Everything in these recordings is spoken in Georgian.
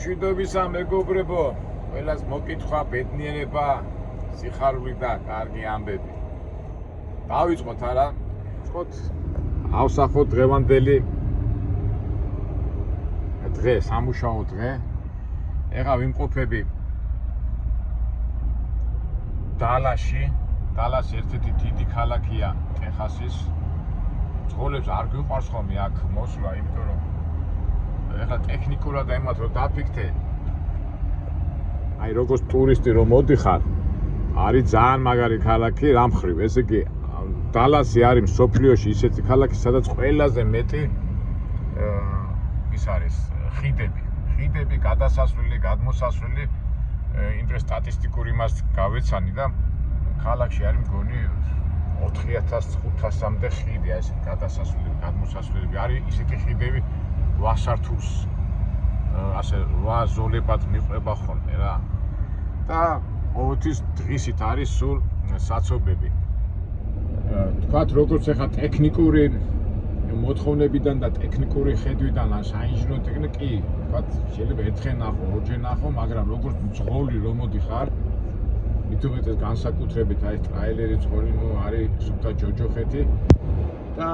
მშვიდობისა მეგობრებო, ყველას მოკითხვა, ბედნიერება, სიხარული და კარგი ამბები. დავიწყოთ არა? ვწყოთ. ავსახოთ დღევანდელი დღე, სამუშაო დღე. ეხლა ვიმყოფები დალასში. დალასი ერთ-ერთი დიდი ქალაქია ტეხასის. ძღოლებს არ გვიყვარს ხოლმე აქ მოსვლა, იმიტომ რომ ეხლა ტექნიკურად ემათ რომ დაფიქრდე. აი როგორც ტურისტი რომ მოდიხარ, არის ძალიან მაგარი ქალაქი რამ ხრივ, ესე იგი დალასი არის მსოფლიოში ისეთი ქალაქი, სადაც ყველაზე მეტი ის არის ხიდები, გადასასვლელი, გადმოსასვლელი, იმდროს სტატისტიკური მას გავეცანი და ქალაქში არის მგონი 4500-მდე ხიდი, ეს გადასასვლელი, გადმოსასვლელი არის ისეთი ხიდები 8 სართულს ასე 8 ზოლებად მიყვება ხოლმე რა. და ყოველთვის დღისით არის სულ საცობები. თქვათ როგორც ახლა ტექნიკური მოთხოვნებიდან და ტექნიკური ხედვიდან საინჟინრო ტექნიკი, თქვათ შეიძლება ერთხელ ნახო, ორჯერ ნახო, მაგრამ როგორც ძღოლი რომ მოდიხარ, მithumetes განსაკუთრებით აი ტრაილერი ძღოლი არის სუფთა ჯოჯოხეთი და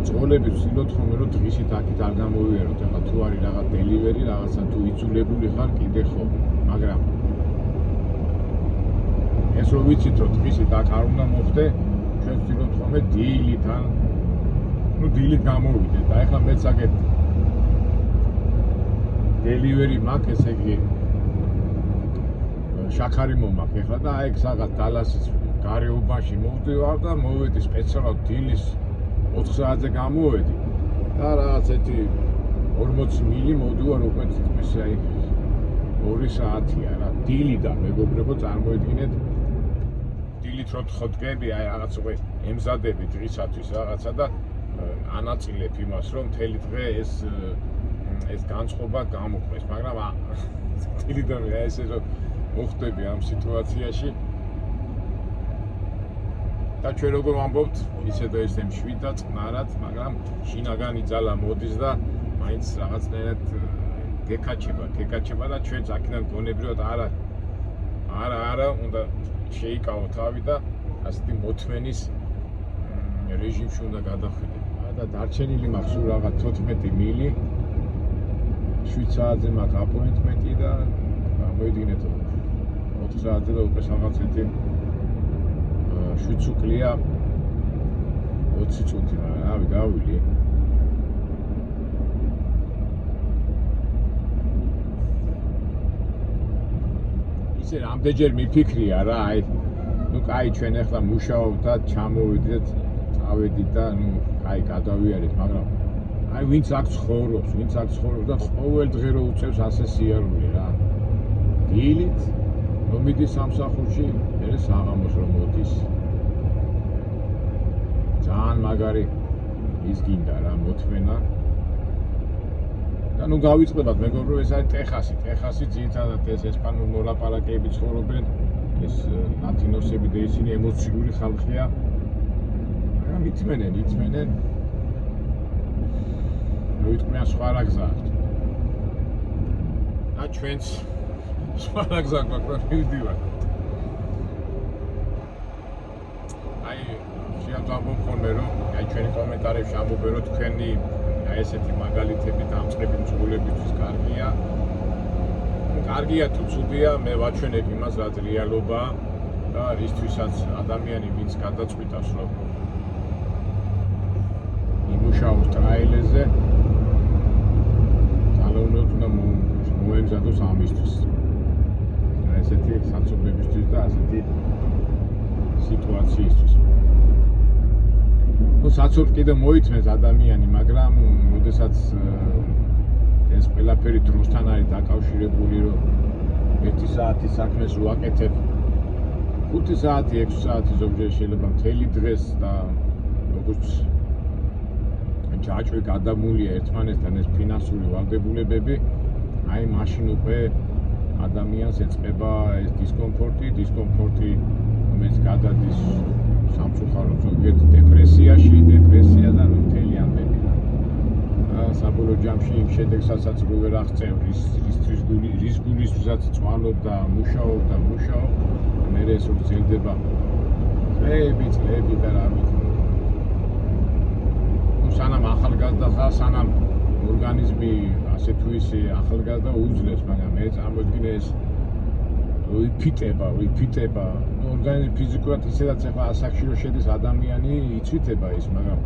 ძღოლები ვცდილობთ ხოლმე რომ დღისით აქეთ არ გამოვიაროთ. ახლა თუ არის რაღაც დელივერი, რაღაცა თუ იცულებული ხარ, კიდე ხო, მაგრამ ეს რომ ვიცით რომ დღისით აქ არ უნდა მოხდე, ჩვენ ვცდილობთ ხოლმე დილიდან, დილით გამოვიდეთ და ახლა მეც აგეთ დელივერი მაქვს, ესე იგი შაქარი მომაქვს ახლა და აი რაღაც დალასის გარეუბანში მოვდივარ და მოვედი სპეციალურად დილის 4 საათზე გამოვედი და რაღაც ერთი 40 მილი მოვდივარ უკვე თითქმის აი 2 საათია რა. დილიდან მეგობრებო, წარმოიდგინეთ დილით რო თხოდგები, აი რაღაც უკვე ემზადები დღისათვის რაღაცა და ანაწილებ იმას რომ მთელი დღე ეს განწყობა გამოყვეს, მაგრამ დილიდან რა ესე რომ მოხდები ამ სიტუაციაში და ჩვენ როგორ ვამბობთ, ისე და ისე მშვიდ და წყნარად, მაგრამ შინაგანი ძალა მოდის და მაინც რაღაცნაირად გეკაჩება და ჩვენც აქედან გონებრივად არა უნდა შეიკავო თავი და ასეთი მოთმენის რეჟიმში უნდა გადახვიდეთ. და დარჩენილი მაქვს სულ რაღაც 14 მილი, 7 საათზე მაქვს აპოინტმენტი და მოიდგინეთ 4 საათზე და უკვე რაღაც ერთი შვიცუკლია 20 წუთი, რავი, გავილი. ისე რამდენჯერ მიფიქრია რა, აი, კაი ჩვენ ახლა მუშაობთ და ჩამოვიდეთ, წავედით და კაი გადავიარეთ, მაგრამ აი ვინც აქ ცხოვრობს და ყოველ დღე რო უწევს ასე სიარული რა. დილით რომ მიდის სამსახურში, მერე საღამოს რომ მოდის. ძალიან მაგარი ის გინდა რა მოთმენა. და გავიწყებათ მეგობრებო, ეს არის ტეხასი ძირითადად ეს ესპანურ მოლაპარაკეები ცხოვრობენ, ეს ლათინოსები და ისინი ემოციური ხალხია. მაგრამ ითმენენ რო იტყვიან სხვა რა გზა აქვს. და ჩვენც სხვა რა გზა გვაქვს, მივდივართ. აი შეამბობ ხოლმე რომ აი ჩვენი კომენტარებში ამბობენ რომ თქვენი აი ესეთი მაგალითები დამწყები მძღოლებისთვის კარგია. კარგია თუ ცუდია, მე ვაჩვენებ იმას, რაც რეალობაა და რისთვისაც ადამიანი ვინც გადაწყვიტავს რომ იმუშაოს ტრაილერზე, ძალაუნდოდ უნდა მოემზადოს ამისთვის. ესეთი საცობებისთვის და ასეთი სიტუაციისთვის. საცობს კიდე მოითმეს ადამიანი, მაგრამ როდესაც ეს ყველაფერი დროსთან არის დაკავშირებული, რომ 1 საათის საქმეს ვაკეთებ 5 საათი, 6 საათი ზოგჯერ შეიძლება მთელი დღეს და როგორც ჯაჭვი გადამულია ერთმანეთთან ეს ფინანსური ვალდებულებები, აი მაშინ უკვე ადამიანს ეწყება ეს დისკომფორტი, რომელიც გადადის სამწუხაროდ ზოგიერთ დეპრესია და მთელი ამბები. საბოლოო ჯამში იმ შედეგსაც ვერ აღწევ რის გულისთვისაც წვალობდა, მუშაობდა, მე ეს გრძელდება წლები და რა ვიცი. სანამ ახალგაზრდა ხარ, სანამ ორგანიზმი ასე თუ ისე ახალგაზრდა უძლებს, მაგრამ მე წარმოიდგინე ეს ვიფიტება. ორგანიზმი ფიზიკურად ისედაც ახლა ასაკში რო შედის ადამიანი იცვითება ის, მაგრამ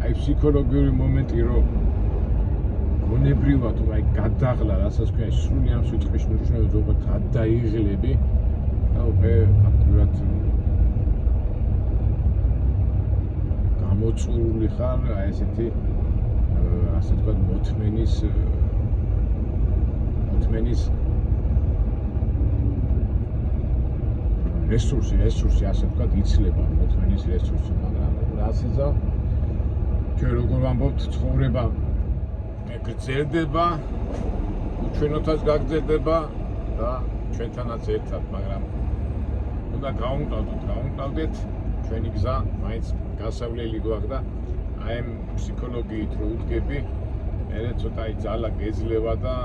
აი ფსიქოლოგიური მომენტი რომ გონებრივად აი გადაღლა, რასაც ქვია სრული ამ სიტყვის მნიშვნელობით როგორ გადაიღლები და მე ფაქტურად გამოწურული ხარ აი ესეთი ასე თქვა მოთმენის რესურსი ასე თქვა იცლება მოთმენის რესურსი, მაგრამ რაც იზა ჩვენ როგორ ვამბობთ ცხოვრება გრძელდება, უჩვენოთაც გაგრძელდება და ჩვენთანაც ერთად, მაგრამ უნდა გავუმკლავდეთ ჩვენი გზა მაინც გასავლელი გვაქვს და აი ამ ფსიქოლოგიით რო უდგები, მე ცოტა ძალა გეძლევა და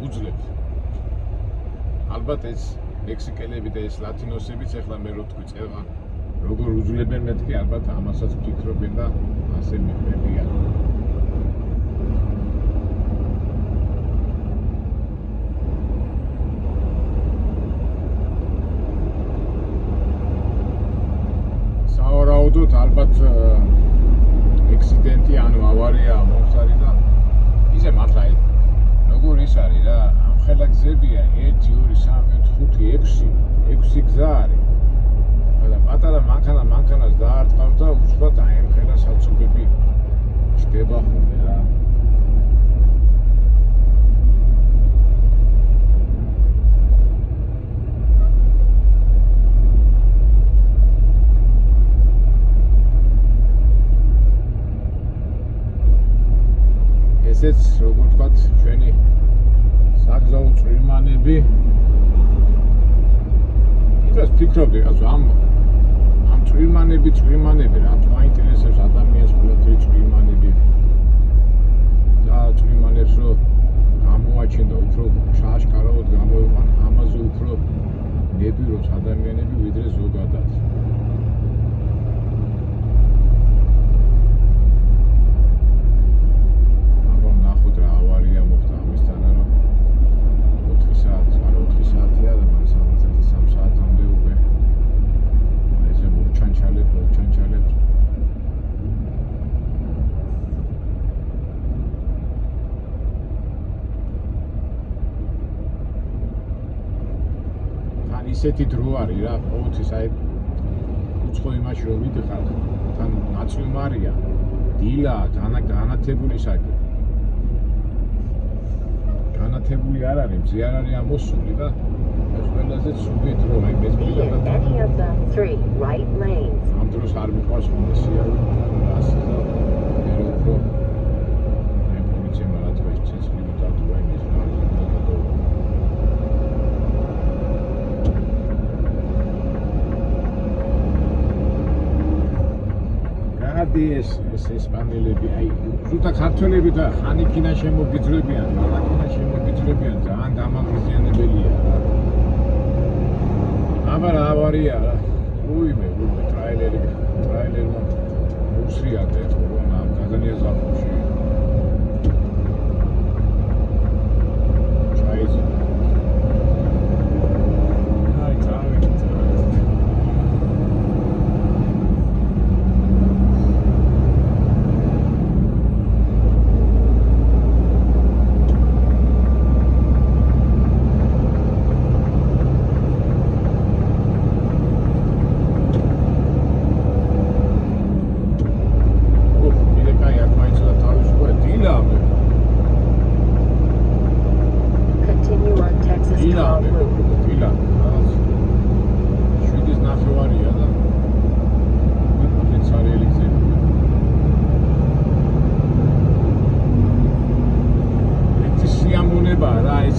უძლებ. ალბათ ეს მექსიკელები და ეს ლათინოსებიც ახლა მე რო თქვი წერვა როგორ უძლებენ მეთქი, ალბათ ამასაც ვფიქრობენ და ასე მიხვდებიან. საავადმყოფოდ ალბათ ექსიდენტი ანუ ავარია მომხდარი და ისე მართლა როგორ ის არის რა, ამ ხელა გზებია 1 2 3 4 5 6 გზა არის. და პატარა მანქანას დაარტყავს და უცბად აი ამ ხელა საცობები ჩდება ხოლმე რა. ესეც როგორ ვთქვათ ჩვენი საგზაო წვრილმანები იმას ფიქრობდი ამ წვრილმანები რატო აინტერესებს ადამიანს ყველაფერი წვრილმანები და წვრილმანებს რო გამოაჩენდა უფრო შაშკარავად გამოიყვან ამაზე უფრო ნებირობს ადამიანები ვიდრე ზოგადად. ისეთი დრო არის რა, ყოველთვის აი უცხო იმაში რომ მიდიხარ, თან ნაცვლმარია, დილა, განათებული საქმე. განათებული არ არის, მზე არ არის ამოსული და ეს ყველაზე ცუდი დრო, აი ეს ამ დროს არ მიყვარს ხოლმე სიარული და ასე და მე უფრო მე პოლიციამ რა თქვა ის ცეცხლი დადუა იმის რა ეს ესპანელები აი ზუსტად ქართველები და ხანიკინა შემოგიძლებიან, ძალიან დამაღლიანებელია. აბარა ავარია რა. უიმე ტრაილერმა უსრიადა რომ ამ გადანია ზაფხულში. ჩაიძა.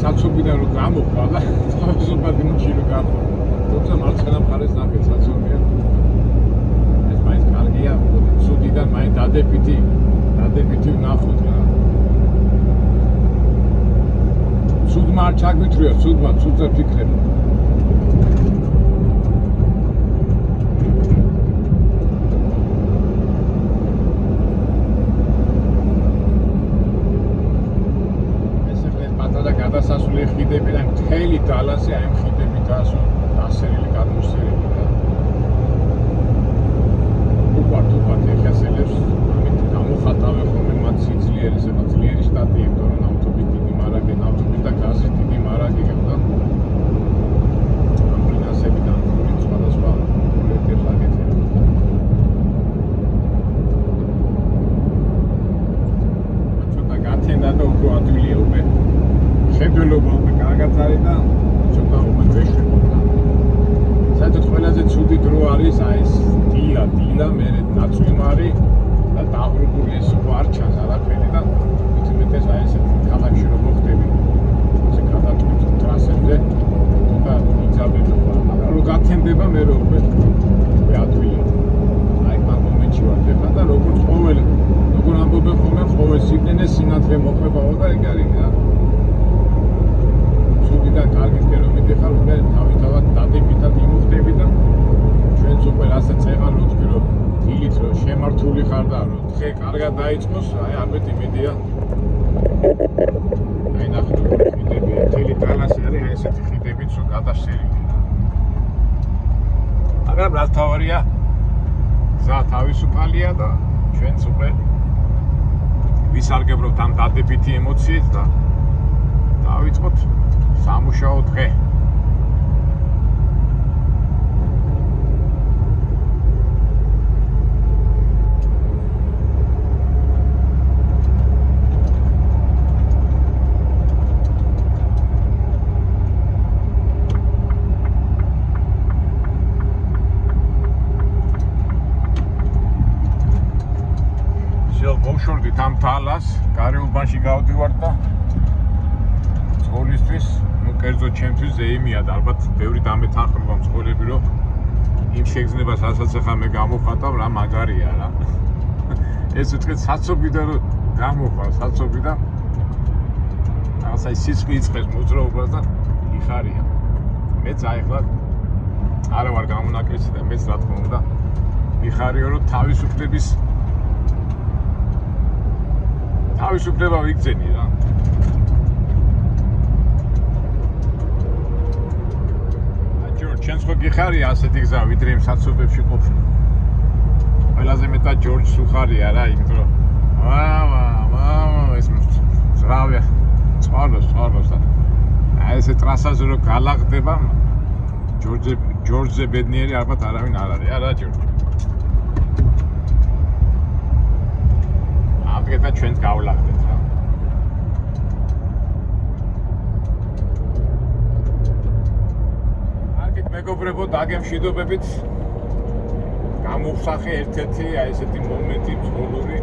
საცობიდან რომ გამოყვა და თავისუფლად იმჩი რომ გაყვა. თუმცა მარცხენა მხარეს ნახეთ საცობია. ეს მაინც კარგია, ცუდიდან მაინც დადებითი ვნახოთ რა. ცუდმა არ ჩაგვითრიო, ცუდზე ფიქრები. გადასასვლელი ხიდებიდან მთელი დალასი აი ხიდებით დასერილი გადმოსერილი და უპარტ ეხასელებს ამით გამოხატავენ ხოლმე მათ სიძლიერეს ეხლა ძლიერი შტატი იმიტომ რომ ავტობუსი დიდი მარაგი ავტობუსი და გაზი დიდი მარაგი გქონდა ამ ფინანსებიდან სხვადასხვა პროექტებს აკეთებენ ცოტა გათენდა და უფრო ადვილია უკვე ხედველობა უკვე კარგად არის და ცოტა უკვე ვეშლებოდა. საერთოდ ყველაზე ცუდი დრო არის აი ეს დილა მერე ნაცვიმარი და დაღრუბული ეს უკვე არ ჩანს არაფერი და უცბეთეს აი ესეთ ქალაქში რომ მოხდები. ესე გადატვით ტრასებზე და იძაბები ხოლმე. მაგრამ რო გათენდება მე უკვე ადვილია. აი ამ მომენტში ვარ ხება და როგორც ყოველი როგორ ამბობენ ხოლმე ყოველ სიგნალს სინათლე მოყვებაო და ეგ არის რა. და კარგით კერომეტი ხარ უკვე თავისთავად დადებითად იმუხდები და ჩვენც უკვე ასე წეღარ ვთქვი რომ დილით რომ შემართული ხარ და რომ დღე კარგად დაიწყოს აი ამით იმედია აი ნახეთ ხიდები მთელი დალასი არის აი ესეთი ხიდებით რომ გადასერილი მაგრამ რა თავარია გზა თავისუფალია და ჩვენც უკვე ვისარგებლობთ ამ დადებითი ემოციით და დავიწყოთ სამუშაო დღე. მოვშორდით ამ თალას, გარეუბანში გავდივართ და სკოლისთვის კერძოდ ჩემთვის ზეიმია და ალბათ ბევრი დამეთანხმება მწყობრები რომ იმ შეგრძნებას რასაც ახლა მე გამოვხატავ რა მაგარია რა ეს ვთქვით საცობიდან რომ გამოხარ საცობიდან რაღაცა სიცხე იწყებს მოძრაობას და იხარია მეც აი ახლა არა ვარ გამონაკლისი და მეც რა თქმა უნდა მიხარიო რომ თავისუფლება ვიგზენი რა ჩვენც ხო გიხარია ასეთი გზა ვიდრე იმ საცობებში ყოფნა. ყველაზე მეტად ჯორჯს უხარია რა, იმიტომ რომ ეს ძრავია წყაროს და აი ესე ტრასაზე რო გალაღდება ჯორჯზე ბედნიერი ალბათ არავინ არ არის, არა ჯორჯი. ამგედა ჩვენც გავლაღდეთ რა. მეგობრებო დაგემშვიდობებით გამოვსახე ერთ-ერთი აი ესეთი მომენტი მძღოლური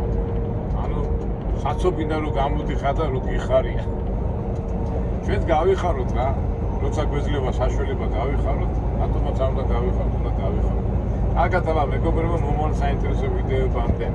ანუ საცობიდან რომ გამოდიხარ და რო გიხარია ჩვენც გავიხაროთ რა როცა გვეძლება საშუალება გავიხაროთ რატომაც არ უნდა გავიხაროთ უნდა გავიხაროთ კარგად აბა მეგობრებო მომავალ საინტერესო ვიდეოებამდე